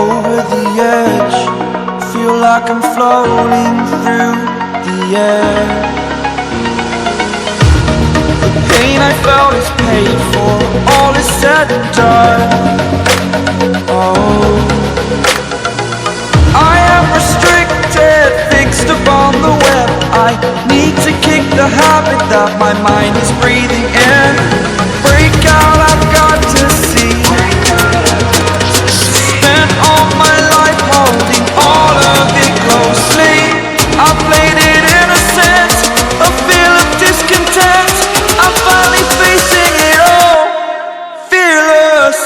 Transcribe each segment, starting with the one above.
over the edge, feel like I'm floating through the air. The pain I felt is paid for, all is said and done. Oh, I am restricted, fixed upon the web. I need to kick the habit that my mind is breathing in. Break out, I've got to see. Spent all my life holding all of it closely. I played it innocent, a feel of discontent. I'm finally facing it all, fearless.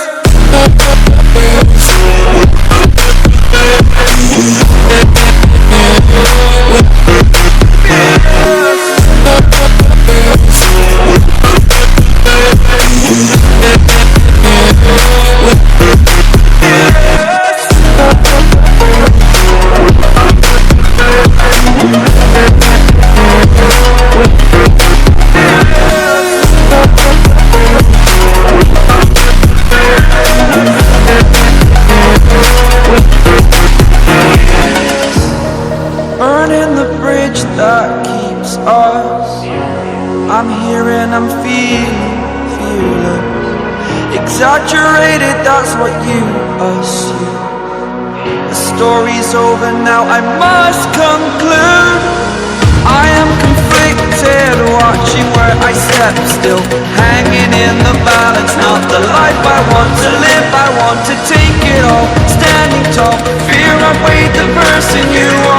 Burning the bridge that keeps us. I'm here and I'm feeling fearless. Exaggerated, that's what you assume. The story's over now, I must conclude. I am conflicted, watching where I step still, hanging in the balance. Not the life I want to live, I want to take it all. Standing tall, fear I weighed the person you are.